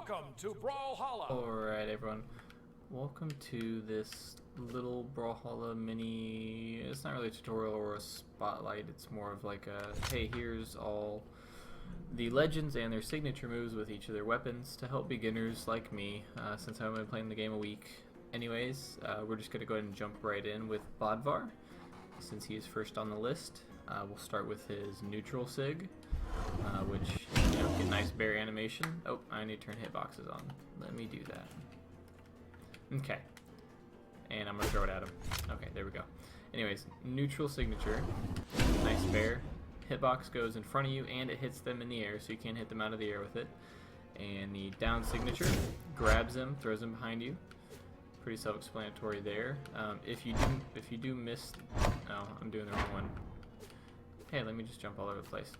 Welcome to Brawlhalla! Alright everyone, welcome to this little Brawlhalla mini, it's not really a tutorial or a spotlight, it's more of like a, hey, here's all the legends and their signature moves with each of their weapons to help beginners like me, since I've been playing the game a week. Anyways, we're just going to go ahead and jump right in with Bodvar, since he is first on the list. We'll start with his neutral sig, which, you know, get nice berry animation. Oh, I need to turn hitboxes on. Let me do that. Okay. And I'm going to throw it at him. Okay, there we go. Anyways, neutral signature. Nice bear. Hitbox goes in front of you and it hits them in the air, so you can't hit them out of the air with it. And the down signature grabs them, throws them behind you. Pretty self-explanatory there. If you do miss, oh, I'm doing the wrong one. Hey, let me just jump all over the place.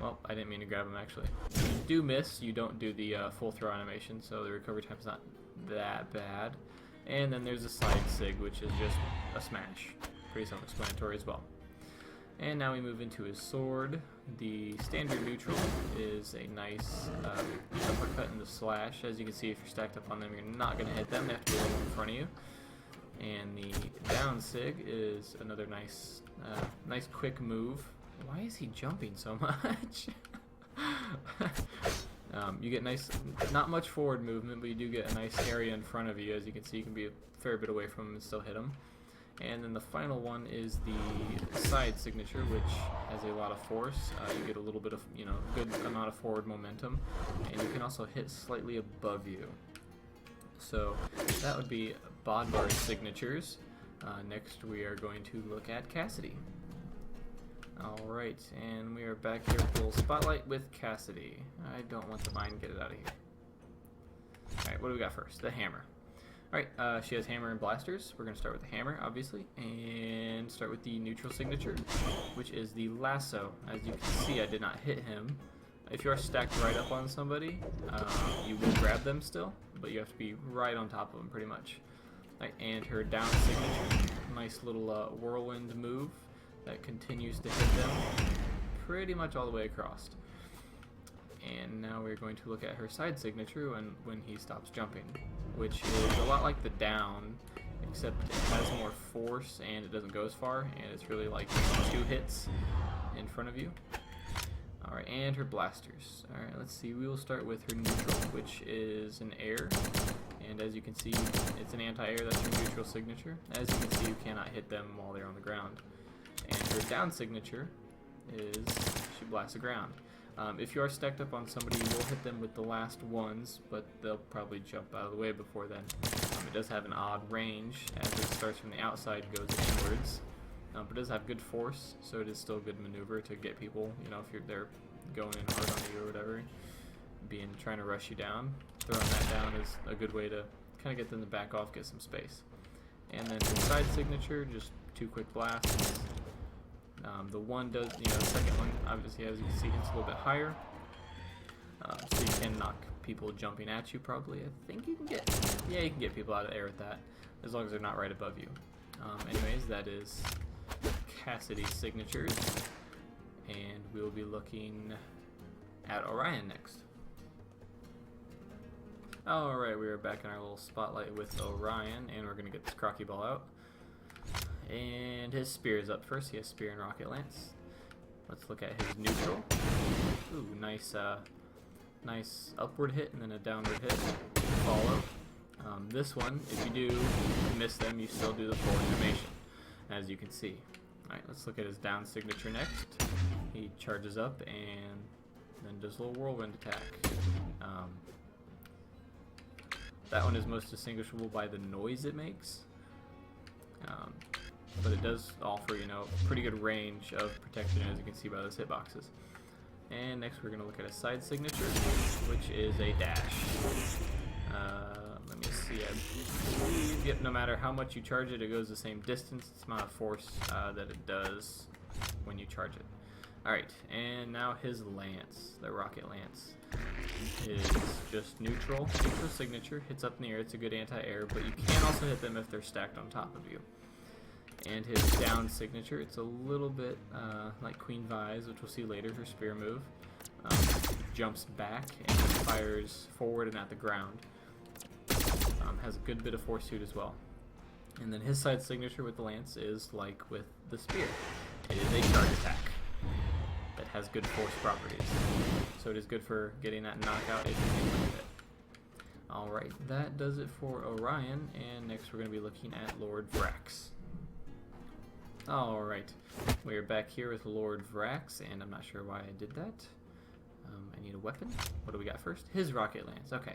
Well, I didn't mean to grab him actually. If you do miss, you don't do the full throw animation, so the recovery time's not that bad. And then there's a side sig, which is just a smash. Pretty self-explanatory as well. And now we move into his sword. The standard neutral is a nice uppercut in the slash. As you can see, if you're stacked up on them, you're not going to hit them. They have to be a little in front of you. And the down sig is another nice, nice quick move. Why is he jumping so much? You get nice, not much forward movement, but you do get a nice area in front of you. As you can see, you can be a fair bit away from him and still hit him. And then the final one is the side signature, which has a lot of force. You get a little bit of, you know, good amount of forward momentum, and you can also hit slightly above you. So that would be Bodvar's signatures. Next we are going to look at Cassidy. Alright, and we are back here with a little spotlight with Cassidy. I don't want the mine, get it out of here. Alright, what do we got first? The hammer. Alright, she has hammer and blasters. We're going to start with the hammer, obviously, and start with the neutral signature, which is the lasso. As you can see, I did not hit him. If you are stacked right up on somebody, you will grab them still, but you have to be right on top of them, pretty much. Right, and her down signature, nice little whirlwind move that continues to hit them pretty much all the way across. And now we're going to look at her side signature when he stops jumping, which is a lot like the down, except it has more force and it doesn't go as far, and it's really like 2 hits in front of you. Alright, and her blasters. Alright, let's see, we will start with her neutral, which is an air, and as you can see, it's an anti-air. That's her neutral signature. As you can see, you cannot hit them while they're on the ground. And her down signature is she blasts the ground. If you are stacked up on somebody, you will hit them with the last ones, but they'll probably jump out of the way before then. It does have an odd range, as it starts from the outside and goes inwards. But it does have good force, so it is still a good maneuver to get people, you know, if they're going in hard on you or whatever, trying to rush you down. Throwing that down is a good way to kind of get them to back off, get some space. And then the side signature, just 2 quick blasts. The one does, you know, the second one, obviously, as you can see, hits a little bit higher. So you can knock people jumping at you, probably. I think you can get, yeah, you can get people out of the air with that, as long as they're not right above you. Anyways, that is Cassidy's signatures. And we will be looking at Orion next. Alright, we are back in our little spotlight with Orion, and we're going to get this crocky ball out. And his spear is up first. He has spear and rocket lance. Let's look at his neutral. Ooh, nice nice upward hit and then a downward hit. Follow. This one, if you do miss them, you still do the full animation, as you can see. Alright, let's look at his down signature next. He charges up and then does a little whirlwind attack. That one is most distinguishable by the noise it makes. But it does offer, you know, pretty good range of protection, as you can see by those hitboxes. And next we're going to look at a side signature, which is a dash. Let me see, I believe, yep, no matter how much you charge it, it goes the same distance. It's the amount of force that it does when you charge it. Alright, and now his lance, the rocket lance, is just neutral signature, hits up in the air. It's a good anti-air, but you can also hit them if they're stacked on top of you. And his down signature, it's a little bit like Queen Vi's, which we'll see later, her spear move. jumps back and fires forward and at the ground. Has a good bit of force to it as well. And then his side signature with the lance is like with the spear. It is a charge attack that has good force properties. So it is good for getting that knockout if you can land it. Alright, that does it for Orion, and next we're going to be looking at Lord Vrax. Alright, we're back here with Lord Vrax, and I'm not sure why I did that. I need a weapon. What do we got first? His rocket lance. Okay.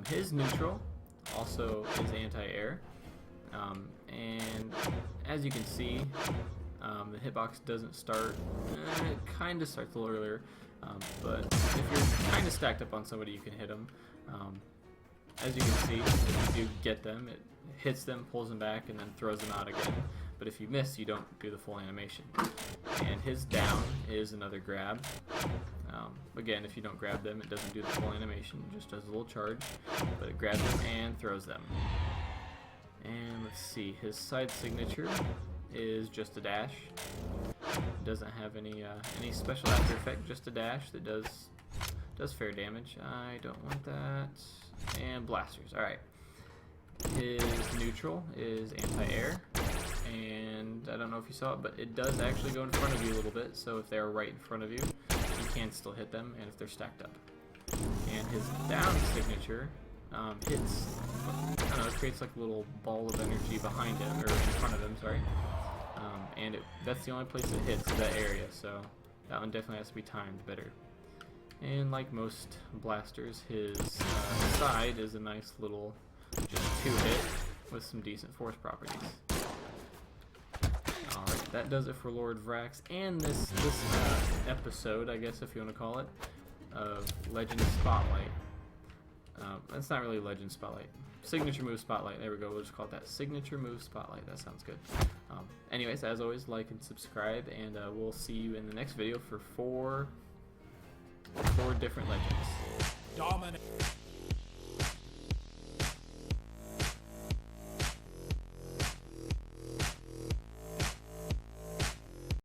His neutral also is anti-air. And as you can see, the hitbox doesn't start, it kind of starts a little earlier, but if you're kind of stacked up on somebody, you can hit them. As you can see, if you do get them, it hits them, pulls them back, and then throws them out again. But if you miss, you don't do the full animation. And his down is another grab. Again, if you don't grab them, it doesn't do the full animation, it just does a little charge, but it grabs them and throws them. And let's see, his side signature is just a dash. It doesn't have any special after effect, just a dash that does fair damage. I don't want that. And blasters. Alright. His neutral is anti-air. And I don't know if you saw it, but it does actually go in front of you a little bit. So if they're right in front of you, you can still hit them, and if they're stacked up. And his down signature hits, I don't know, it creates like a little ball of energy behind him, or in front of him, sorry. And that's the only place it hits, that area, so that one definitely has to be timed better. And like most blasters, his side is a nice little, just 2-hit with some decent force properties. Alright, that does it for Lord Vrax, and this episode, I guess if you want to call it, of Legend Spotlight. That's not really Legend Spotlight. Signature Move Spotlight. There we go. We'll just call it that. Signature Move Spotlight. That sounds good. Anyways, as always, like and subscribe, and we'll see you in the next video for four different legends. Dominate.